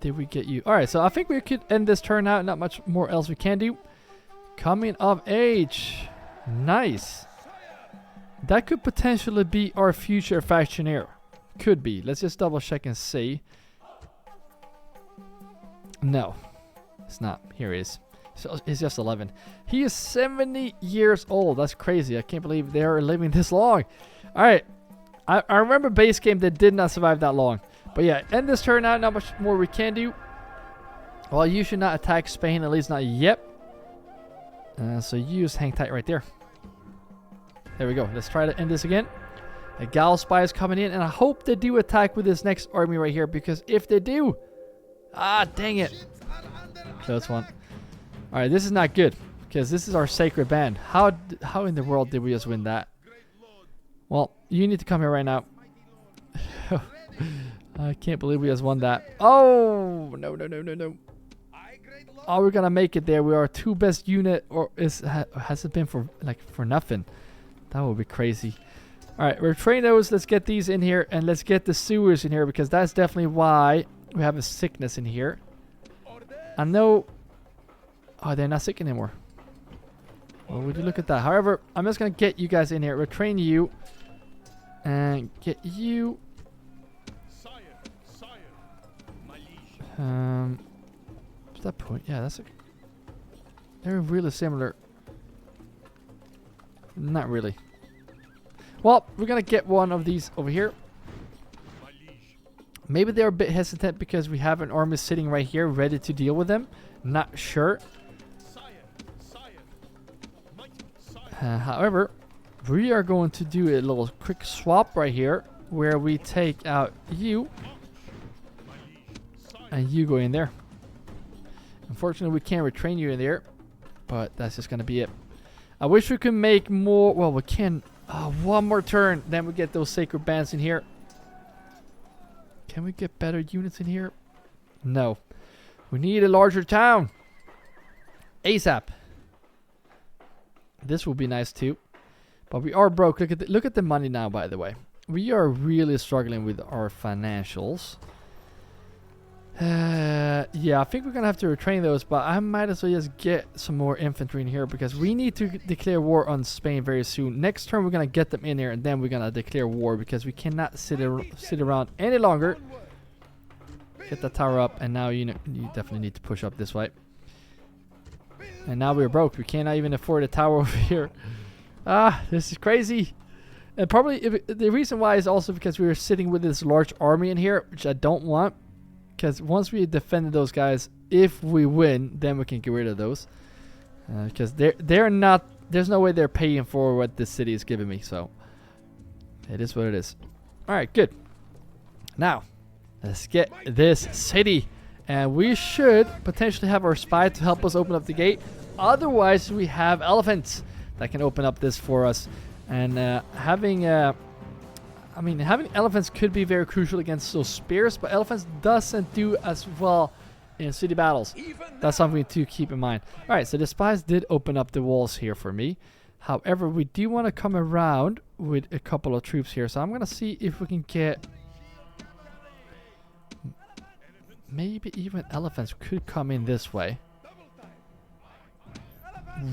Did we get you? All right, so I think we could end this turn out. Not much more else we can do. Coming of age. Nice. That could potentially be our future factioneer. Could be. Let's just double check and see. No. It's not. Here he is. So he's just 11. He is 70 years old. That's crazy. I can't believe they are living this long. Alright. I remember base game that did not survive that long. But yeah, end this turn out. Not much more we can do. Well, you should not attack Spain. At least not yet. So you just hang tight right there. There we go. Let's try to end this again. A Gaul spy is coming in, and I hope they do attack with this next army right here, because if they do... ah, dang it. Close one. Alright, this is not good, because this is our sacred band. How in the world did we just win that? Well, you need to come here right now. I can't believe we just won that. Oh, no. Oh, we're gonna make it there. We are our 2 best unit, or has it been for nothing? That would be crazy. Alright, we're training those. Let's get these in here. And let's get the sewers in here. Because that's definitely why we have a sickness in here. I know... oh, they're not sick anymore. Well, would you look at that? However, I'm just going to get you guys in here. We'll train you. And get you... what's that point? Yeah, that's... they're really similar. Not really. Well, we're gonna get one of these over here. Maybe they're a bit hesitant because we have an army sitting right here ready to deal with them. Not sure. However, we are going to do a little quick swap right here where we take out you and you go in there. Unfortunately, we can't retrain you in there, but that's just gonna be it. I wish we could make more. Well, we can. One more turn, then we get those sacred bands in here. Can we get better units in here? No. We need a larger town. ASAP. This will be nice too. But we are broke. Look at the money now, by the way. We are really struggling with our financials. Yeah, I think we're gonna have to retrain those, but I might as well just get some more infantry in here because we need to declare war on Spain very soon. Next turn we're gonna get them in here and then we're gonna declare war because we cannot sit around any longer. Get that tower up, and now you definitely need to push up this way. And now we're broke. We cannot even afford a tower over here. This is crazy. And probably the reason why is also because we were sitting with this large army in here, which I don't want. Because once we defended those guys, if we win, then we can get rid of those. Because they're not. There's no way they're paying for what this city is giving me. So it is what it is. All right, good. Now let's get this city, and we should potentially have our spy to help us open up the gate. Otherwise, we have elephants that can open up this for us, and having elephants could be very crucial against those spears, but elephants doesn't do as well in city battles. That's something to keep in mind. Alright, so the spies did open up the walls here for me. However, we do want to come around with a couple of troops here, so I'm going to see if we can get... Maybe even elephants could come in this way.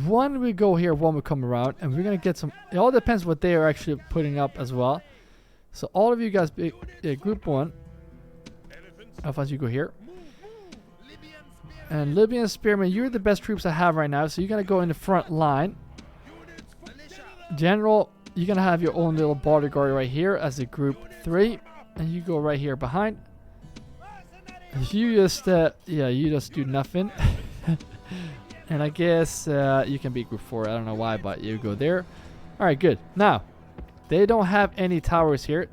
One will go here, one will come around, and we're going to get some... It all depends what they are actually putting up as well. So all of you guys, group 1. Alphonse, you go here. And Libyan Spearmen, you're the best troops I have right now, so you're going to go in the front line. General, you're going to have your own little bodyguard right here as a group 3. And you go right here behind. You just, you just do nothing. And I guess you can be group 4. I don't know why, but you go there. Alright, good. Now, they don't have any towers here.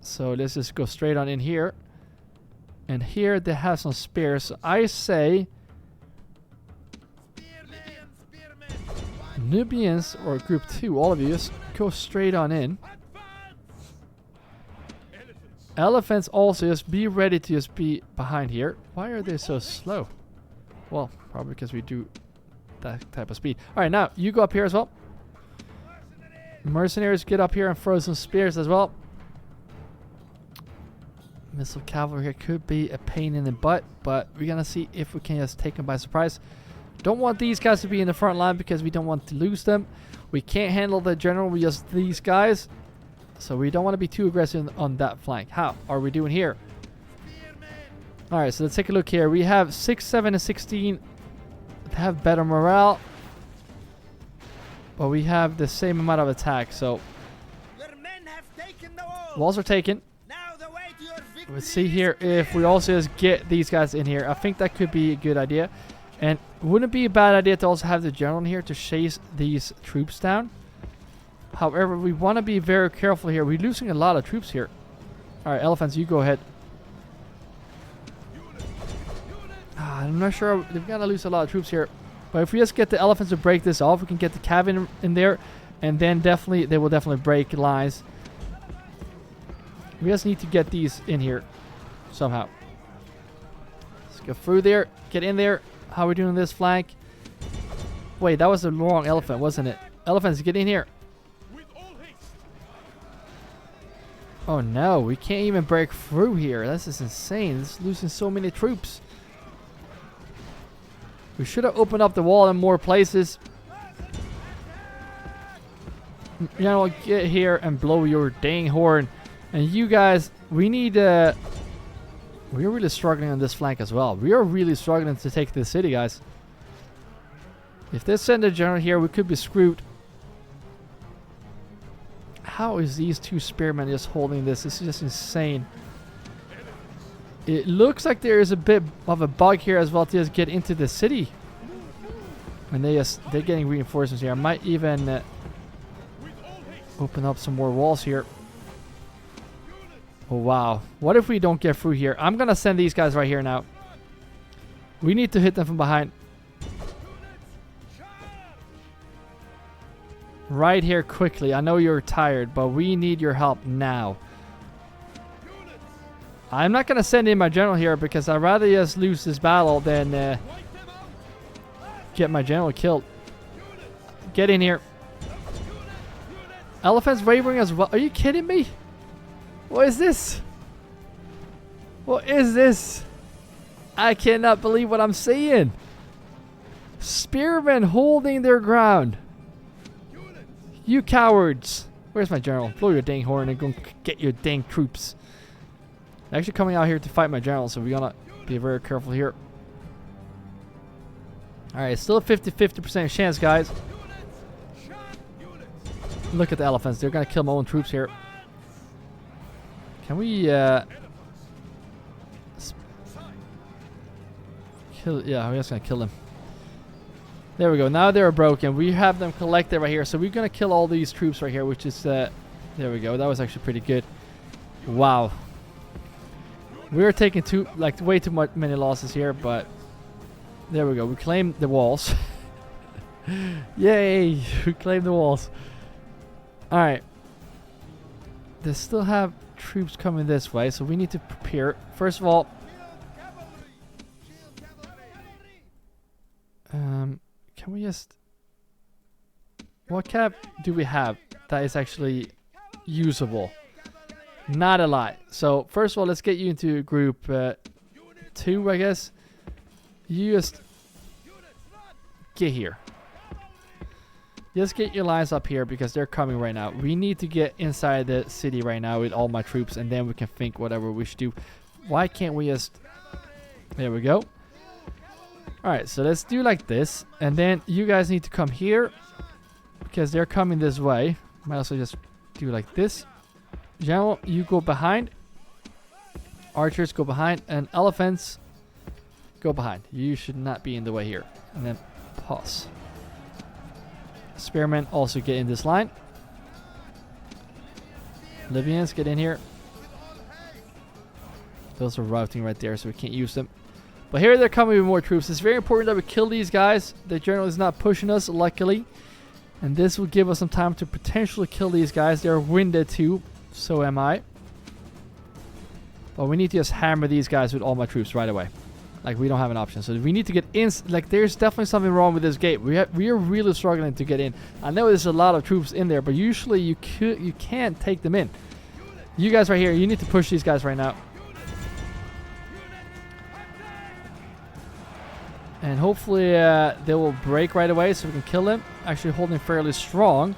So let's just go straight on in here. And here they have some spears. So I say Nubians or group 2, all of you, just go straight on in. Elephants also, just be ready to just be behind here. Why are they so slow? Well, probably because we do that type of speed. Alright, now you go up here as well. Mercenaries, get up here and throw some spears as well. Missile cavalry here could be a pain in the butt, but we're gonna see if we can just take them by surprise. Don't want these guys to be in the front line because we don't want to lose them. We can't handle the general with just these guys, so we don't want to be too aggressive on that flank. How are we doing here? Alright, so let's take a look here. We have 6, 7, and 16 that have better morale, but we have the same amount of attack, so walls are taken. Let's see here if we also just get these guys in here. I think that could be a good idea. And wouldn't it be a bad idea to also have the general in here to chase these troops down? However, we want to be very careful here. We're losing a lot of troops here. Alright, elephants, you go ahead. I'm not sure. They're going to lose a lot of troops here. But if we just get the elephants to break this off, we can get the cavalry in there. And then they will definitely break lines. We just need to get these in here somehow. Let's go through there. Get in there. How are we doing this flank? Wait, that was the wrong elephant, wasn't it? Elephants, get in here. Oh no, we can't even break through here. This is insane. This is losing so many troops. We should have opened up the wall in more places. You know, get here and blow your dang horn. And you guys, we need... we're really struggling on this flank as well. We are really struggling to take this city, guys. If they send a general here, we could be screwed. How is these 2 spearmen just holding this? This is just insane. It looks like there is a bit of a bug here as well to just get into the city. And they're getting reinforcements here. I might even open up some more walls here. Oh, wow. What if we don't get through here? I'm going to send these guys right here now. We need to hit them from behind. Right here quickly. I know you're tired, but we need your help now. I'm not going to send in my general here because I'd rather just lose this battle than get my general killed. Get in here. Elephants wavering as well. Are you kidding me? What is this? What is this? I cannot believe what I'm seeing. Spearmen holding their ground. You cowards. Where's my general? Blow your dang horn and go get your dang troops. They're actually coming out here to fight my general, so we gotta be very careful here. Alright, still a 50% chance, guys. Look at the elephants. They're gonna kill my own troops here. Can we kill? Yeah, we're just gonna kill them. There we go. Now they're broken. We have them collected right here, so we're gonna kill all these troops right here, which is there we go. That was actually pretty good. Wow. We were taking way too many losses here, but there we go. We claimed the walls. Yay! We claimed the walls. All right. They still have troops coming this way, so we need to prepare. First of all, can we just... What cap do we have that is actually usable? Not a lot. So first of all, let's get you into group 2, I guess. You just get here. Just get your lines up here because they're coming right now. We need to get inside the city right now with all my troops, and then we can think whatever we should do. Why can't we just... There we go. Alright, so let's do like this. And then you guys need to come here because they're coming this way. Might also just do like this. General, you go behind. Archers go behind. And elephants go behind. You should not be in the way here. And then pause. Spearmen also get in this line. Libyans get in here. Those are routing right there, so we can't use them. But here they're coming with more troops. It's very important that we kill these guys. The general is not pushing us, luckily. And this will give us some time to potentially kill these guys. They're winded too. So am I. But we need to just hammer these guys with all my troops right away. Like, we don't have an option. So we need to get in. Like, there's definitely something wrong with this gate. We are really struggling to get in. I know there's a lot of troops in there, but usually you can't take them in. You guys right here, you need to push these guys right now. And hopefully they will break right away so we can kill them. Actually holding fairly strong.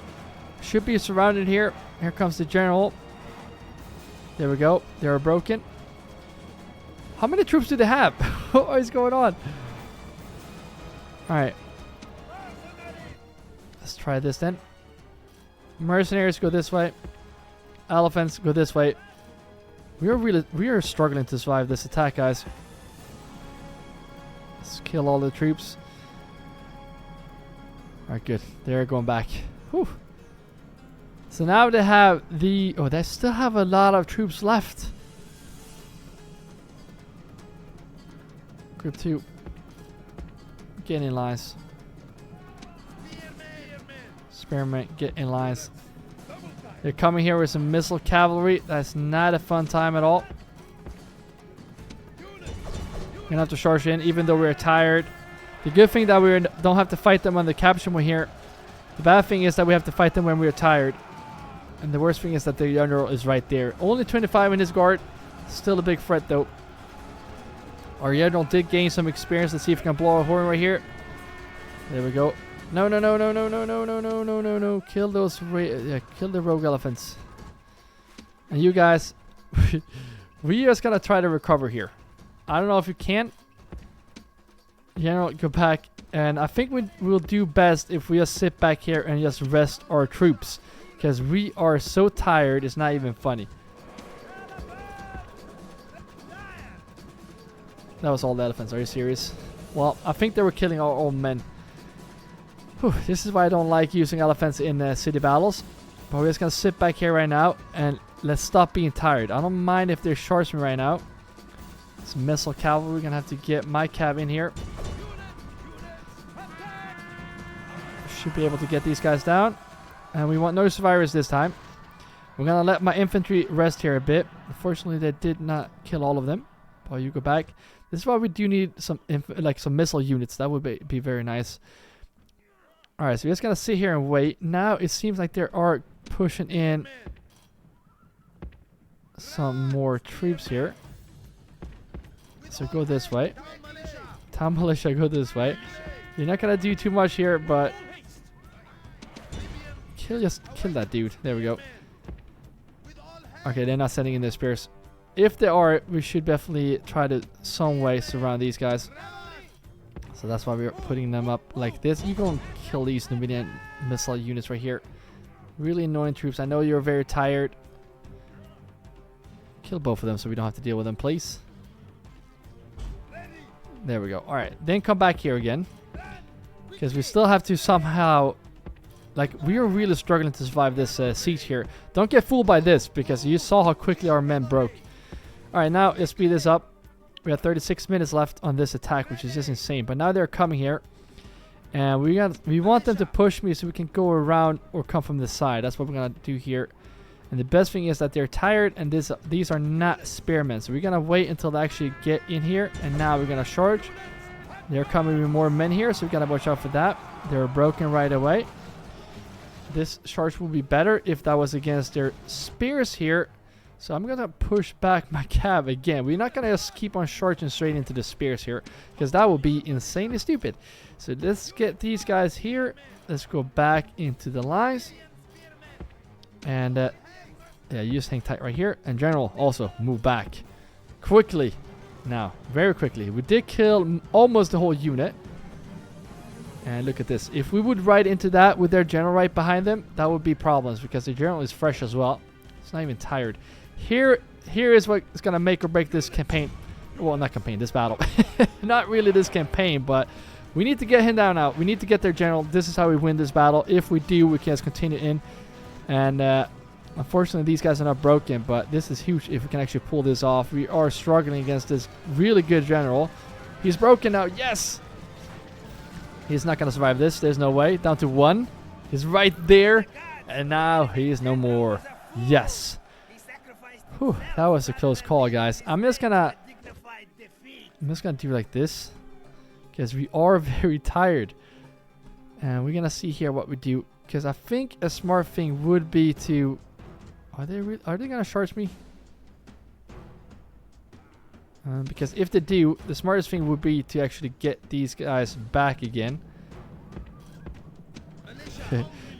Should be surrounded here. Here comes the general. There we go. They're broken. How many troops do they have? What is going on? Alright. Let's try this then. Mercenaries go this way. Elephants go this way. We are struggling to survive this attack, guys. Let's kill all the troops. Alright, good. They're going back. Whew. So now they have the... Oh, they still have a lot of troops left. Group 2. Get in lines. Spearmen, get in lines. They're coming here with some missile cavalry. That's not a fun time at all. We're gonna have to charge in even though we're tired. The good thing that we don't have to fight them on the capture when we're here. The bad thing is that we have to fight them when we're tired. And the worst thing is that the general is right there. Only 25 in his guard. Still a big threat though. Our general did gain some experience. Let's see if we can blow a horn right here. There we go. No, no, no, no, no, no, no, no, no, no, no, no. Kill those, kill the rogue elephants. And you guys, we just gotta try to recover here. I don't know if you can. General, go back. And I think we'll do best if we just sit back here and just rest our troops. Because we are so tired, it's not even funny. That was all the elephants. Are you serious? Well, I think they were killing our own men. Whew, this is why I don't like using elephants in city battles. But we're just going to sit back here right now and let's stop being tired. I don't mind if they're sharpsmen right now. Some missile cavalry. We're gonna have to get my cav in here. Should be able to get these guys down. And we want no survivors this time. We're gonna let my infantry rest here a bit. Unfortunately, they did not kill all of them. But you go back. This is why we do need some some missile units. That would be very nice. All right, so we're just gonna sit here and wait. Now it seems like they are pushing in some more troops here. So go this way. Town militia, go this way. You're not gonna do too much here, but just kill that dude. There we go. Okay, they're not sending in their spears. If they are, we should definitely try to some way surround these guys. So that's why we're putting them up like this. You go and kill these Numidian missile units right here. Really annoying troops. I know you're very tired. Kill both of them so we don't have to deal with them, please. There we go. Alright, then come back here again. Because we still have to somehow... Like, we are really struggling to survive this siege here. Don't get fooled by this, because you saw how quickly our men broke. Alright, now let's speed this up. We have 36 minutes left on this attack, which is just insane. But now they're coming here. And we want them to push me so we can go around or come from the side. That's what we're going to do here. And the best thing is that they're tired, and these are not spearmen. So we're going to wait until they actually get in here. And now we're going to charge. They're coming with more men here, so we got to watch out for that. They're broken right away. This charge will be better if that was against their spears here. So I'm going to push back my cav again. We're not going to just keep on charging straight into the spears here, because that would be insanely stupid. So let's get these guys here. Let's go back into the lines. And yeah, you just hang tight right here. And general, also move back quickly. Now, very quickly. We did kill almost the whole unit. And look at this. If we would ride into that with their general right behind them, that would be problems, because the general is fresh as well. It's not even tired. Here is what is going to make or break this campaign. Well, not campaign, this battle. Not really this campaign, but we need to get him down now. We need to get their general. This is how we win this battle. If we do, we can just continue in. And unfortunately, these guys are not broken, but this is huge if we can actually pull this off. We are struggling against this really good general. He's broken now. Yes! He's not going to survive this. There's no way. Down to 1. He's right there. And now he is no more. Yes. Whew, that was a close call, guys. I'm just going to do like this, because we are very tired. And we're going to see here what we do. Because I think a smart thing would be to... Are they going to charge me? Because if they do, the smartest thing would be to actually get these guys back again.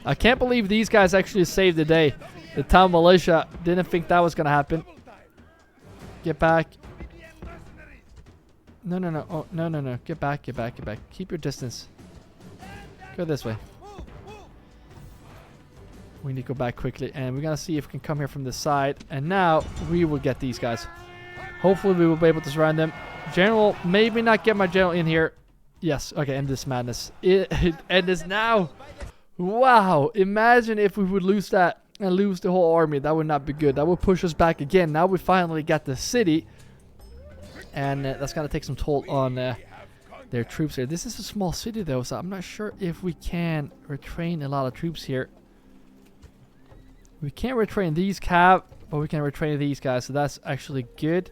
I can't believe these guys actually saved the day. The town militia didn't think that was going to happen. Get back. No. Oh, no. Get back. Keep your distance. Go this way. We need to go back quickly. And we're going to see if we can come here from the side. And now we will get these guys. Hopefully we will be able to surround them. General, maybe not get my general in here. Yes, okay, end this madness. End this now. Wow, imagine if we would lose that and lose the whole army. That would not be good. That would push us back again. Now we finally got the city. And that's going to take some toll on their troops here. This is a small city though, so I'm not sure if we can retrain a lot of troops here. We can't retrain these cav, but we can retrain these guys, so that's actually good.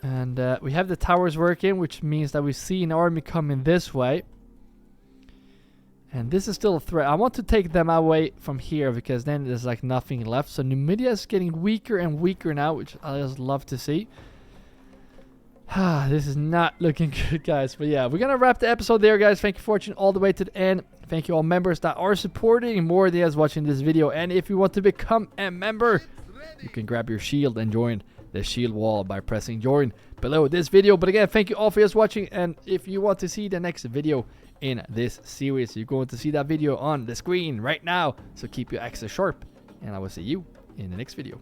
And we have the towers working, which means that we see an army coming this way. And this is still a threat. I want to take them away from here, because then there's like nothing left. So Numidia is getting weaker and weaker now, which I just love to see. This is not looking good, guys. But yeah, we're going to wrap the episode there, guys. Thank you for watching all the way to the end. Thank you all members that are supporting more than us watching this video. And if you want to become a member, you can grab your shield and join the shield wall by pressing join below this video. But again, thank you all for just watching. And if you want to see the next video in this series, you're going to see that video on the screen right now. So keep your axes sharp. And I will see you in the next video.